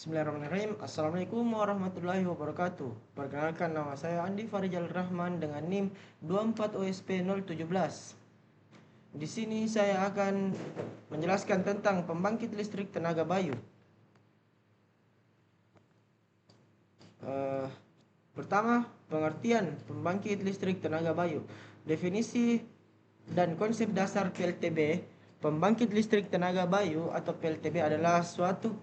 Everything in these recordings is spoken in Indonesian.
Bismillahirrahmanirrahim. Assalamualaikum warahmatullahi wabarakatuh. Perkenalkan, nama saya Andi Farijal Rahman dengan NIM 24OSP017. Di sini saya akan menjelaskan tentang pembangkit listrik tenaga bayu. Pertama, pengertian pembangkit listrik tenaga bayu. Definisi dan konsep dasar PLTB. Pembangkit listrik tenaga bayu atau PLTB adalah suatu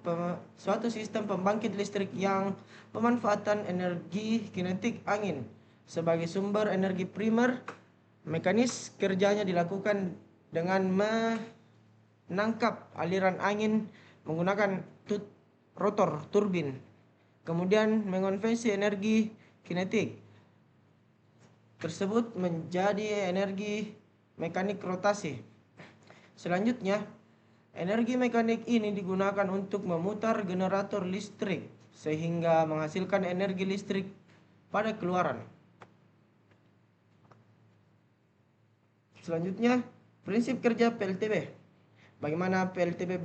sistem pembangkit listrik yang pemanfaatan energi kinetik angin sebagai sumber energi primer. Mekanis kerjanya dilakukan dengan menangkap aliran angin menggunakan rotor turbin, kemudian mengonversi energi kinetik tersebut menjadi energi mekanik rotasi. Selanjutnya, energi mekanik ini digunakan untuk memutar generator listrik sehingga menghasilkan energi listrik pada keluaran. Selanjutnya, prinsip kerja PLTB. Bagaimana PLTB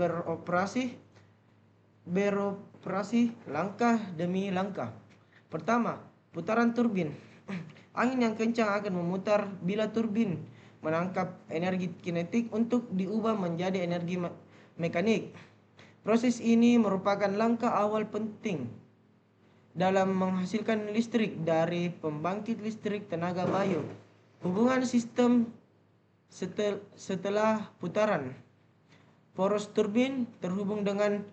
beroperasi langkah demi langkah. Pertama, putaran turbin. Angin yang kencang akan memutar bila turbin menangkap energi kinetik untuk diubah menjadi energi mekanik. Proses ini merupakan langkah awal penting dalam menghasilkan listrik dari pembangkit listrik tenaga bayu. Hubungan sistem setelah putaran. Poros turbin terhubung dengan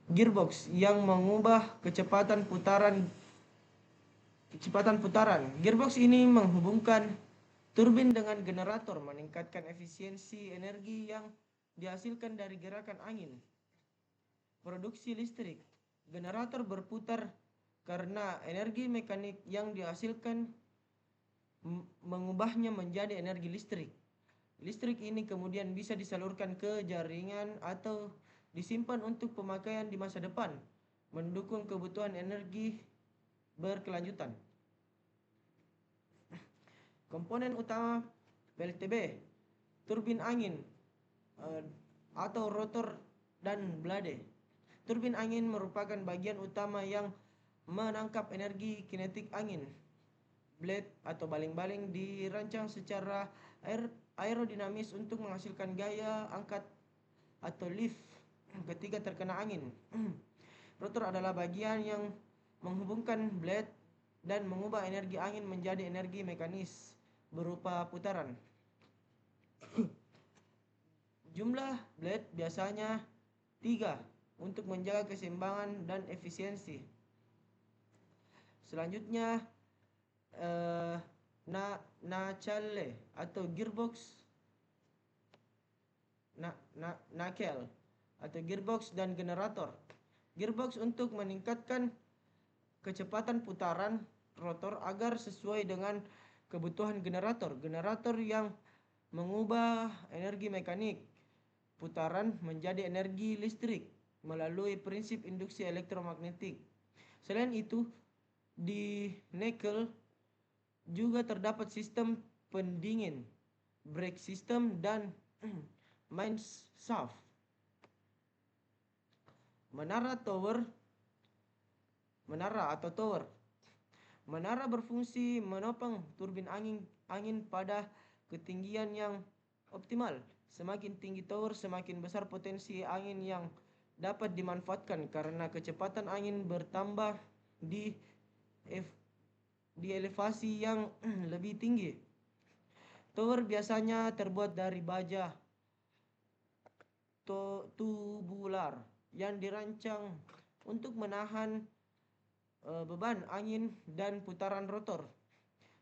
gearbox yang mengubah kecepatan putaran. Gearbox ini menghubungkan turbin dengan generator, meningkatkan efisiensi energi yang dihasilkan dari gerakan angin. Produksi listrik. Generator berputar karena energi mekanik yang dihasilkan mengubahnya menjadi energi listrik. Listrik ini kemudian bisa disalurkan ke jaringan atau disimpan untuk pemakaian di masa depan, mendukung kebutuhan energi berkelanjutan. Komponen utama PLTB, turbin angin atau rotor dan blade. Turbin angin merupakan bagian utama yang menangkap energi kinetik angin. Blade atau baling-baling dirancang secara aerodinamis untuk menghasilkan gaya angkat atau lift ketika terkena angin. Rotor adalah bagian yang menghubungkan blade dan mengubah energi angin menjadi energi mekanis berupa putaran. Jumlah blade biasanya 3 untuk menjaga keseimbangan dan efisiensi. Selanjutnya, nacelle atau gearbox, nakel atau gearbox dan generator. Gearbox untuk meningkatkan kecepatan putaran rotor agar sesuai dengan kebutuhan generator. Generator yang mengubah energi mekanik putaran menjadi energi listrik melalui prinsip induksi elektromagnetik. Selain itu, di nakel juga terdapat sistem pendingin, brake system, dan mains shaft. Menara atau tower. Menara berfungsi menopang turbin angin pada ketinggian yang optimal. Semakin tinggi tower, semakin besar potensi angin yang dapat dimanfaatkan karena kecepatan angin bertambah di elevasi yang lebih tinggi. Tower biasanya terbuat dari baja tubular yang dirancang untuk menahan beban angin dan putaran rotor.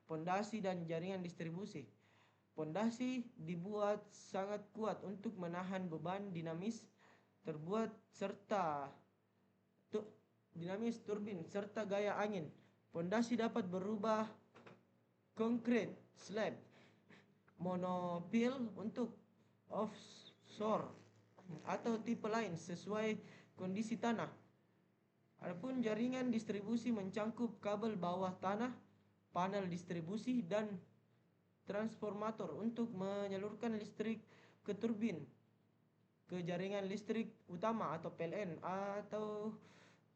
Pondasi dan jaringan distribusi. Pondasi dibuat sangat kuat untuk menahan beban dinamis turbin serta gaya angin. Pondasi dapat berubah concrete slab, monopile untuk offshore atau tipe lain sesuai kondisi tanah. Adapun jaringan distribusi mencangkup kabel bawah tanah, panel distribusi, dan transformator untuk menyalurkan listrik ke turbin, ke jaringan listrik utama atau PLN, atau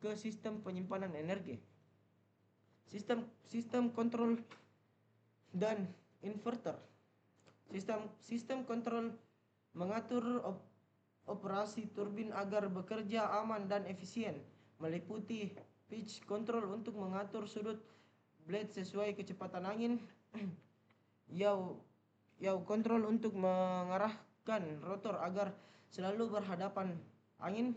ke sistem penyimpanan energi. Sistem kontrol dan inverter. Sistem kontrol mengatur operasi turbin agar bekerja aman dan efisien, meliputi pitch control untuk mengatur sudut blade sesuai kecepatan angin, yaw control untuk mengarahkan rotor agar selalu berhadapan angin.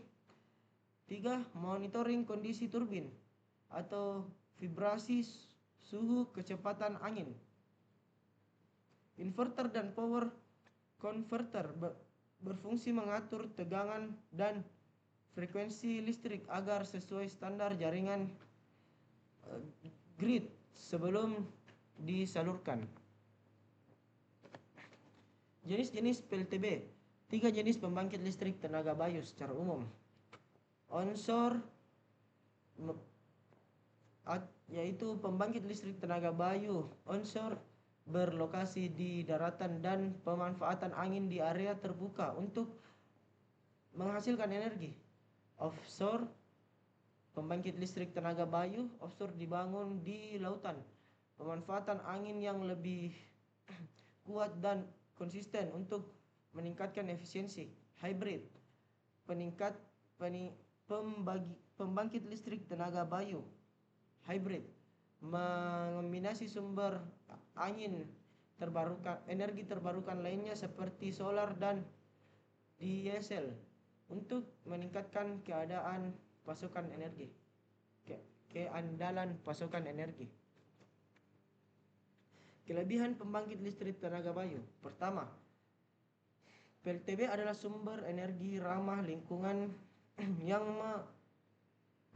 3. Monitoring kondisi turbin atau vibrasi, suhu, kecepatan angin. Inverter dan power converter berfungsi mengatur tegangan dan frekuensi listrik agar sesuai standar jaringan grid sebelum disalurkan. Jenis-jenis PLTB. 3 jenis pembangkit listrik tenaga bayu secara umum. Onshore, yaitu pembangkit listrik tenaga bayu onshore berlokasi di daratan dan pemanfaatan angin di area terbuka untuk menghasilkan energi. Offshore, pembangkit listrik tenaga bayu offshore dibangun di lautan. Pemanfaatan angin yang lebih kuat dan konsisten untuk meningkatkan efisiensi. Hybrid, pembangkit listrik tenaga bayu hybrid mengombinasi sumber angin terbarukan, energi terbarukan lainnya seperti solar dan diesel untuk meningkatkan keandalan pasokan energi. Kelebihan pembangkit listrik tenaga bayu. Pertama, PLTB adalah sumber energi ramah lingkungan yang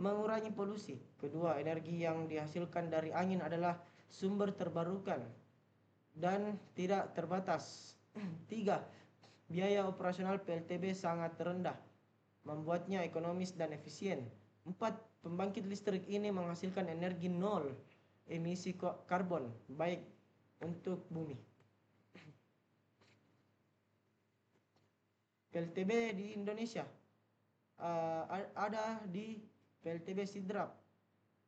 mengurangi polusi. Kedua, energi yang dihasilkan dari angin adalah sumber terbarukan dan tidak terbatas. 3. Biaya operasional PLTB sangat rendah, membuatnya ekonomis dan efisien. 4. Pembangkit listrik ini menghasilkan energi nol emisi karbon, baik untuk bumi. PLTB di Indonesia ada di PLTB Sidrap,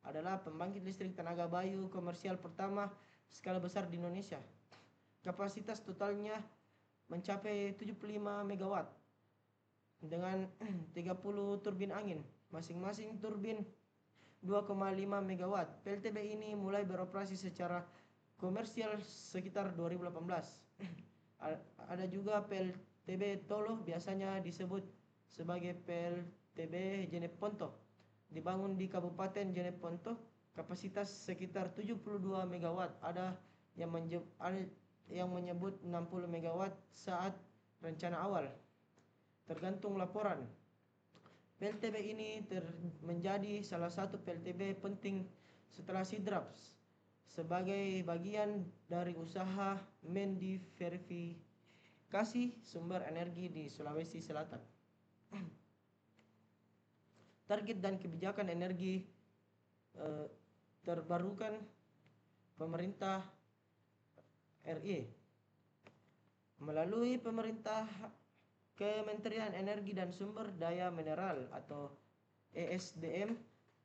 adalah pembangkit listrik tenaga bayu komersial pertama skala besar di Indonesia. Kapasitas totalnya mencapai 75 MW dengan 30 turbin angin, masing-masing turbin 2,5 MW. PLTB ini mulai beroperasi secara komersial sekitar 2018. Ada juga PLTB Tolo, biasanya disebut sebagai PLTB Jeneponto, dibangun di Kabupaten Jeneponto, kapasitas sekitar 72 MW. Ada yang menyebut 60 MW saat rencana awal, tergantung laporan. PLTB ini menjadi salah satu PLTB penting setelah Sidrap sebagai bagian dari usaha mendiversifikasi sumber energi di Sulawesi Selatan. Target dan kebijakan energi terbarukan pemerintah RI melalui pemerintah Kementerian Energi dan Sumber Daya Mineral atau ESDM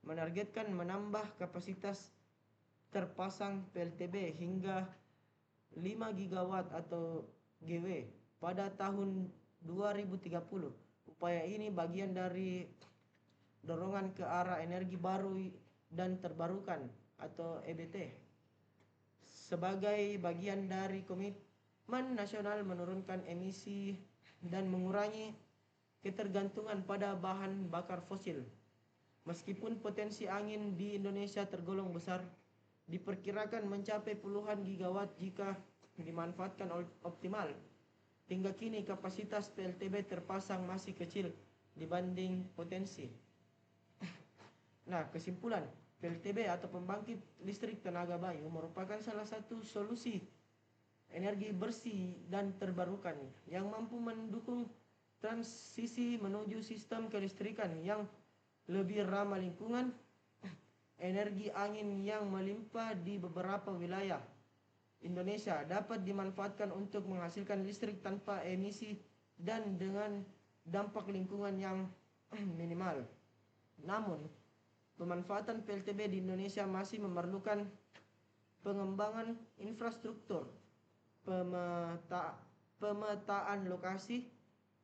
menargetkan menambah kapasitas terpasang PLTB hingga 5 gigawatt atau GW pada tahun 2030. Upaya ini bagian dari dorongan ke arah energi baru dan terbarukan atau EBT sebagai bagian dari komitmen nasional menurunkan emisi dan mengurangi ketergantungan pada bahan bakar fosil. Meskipun potensi angin di Indonesia tergolong besar, diperkirakan mencapai puluhan gigawatt jika dimanfaatkan optimal. Hingga kini kapasitas PLTB terpasang masih kecil dibanding potensi. Nah, kesimpulan, PLTB atau pembangkit listrik tenaga bayu merupakan salah satu solusi energi bersih dan terbarukan yang mampu mendukung transisi menuju sistem kelistrikan yang lebih ramah lingkungan. Energi angin yang melimpah di beberapa wilayah Indonesia dapat dimanfaatkan untuk menghasilkan listrik tanpa emisi dan dengan dampak lingkungan yang minimal. Namun, pemanfaatan PLTB di Indonesia masih memerlukan pengembangan infrastruktur, pemetaan lokasi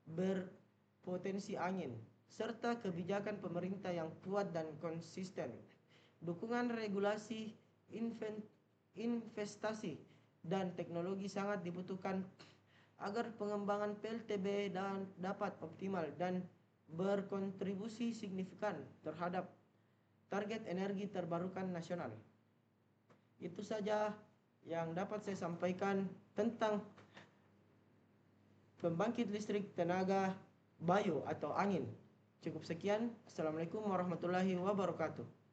berpotensi angin, serta kebijakan pemerintah yang kuat dan konsisten. Dukungan regulasi, investasi, dan teknologi sangat dibutuhkan agar pengembangan PLTB dapat optimal dan berkontribusi signifikan terhadap target energi terbarukan nasional. Itu saja yang dapat saya sampaikan tentang pembangkit listrik tenaga bio atau angin. Cukup sekian. Assalamualaikum warahmatullahi wabarakatuh.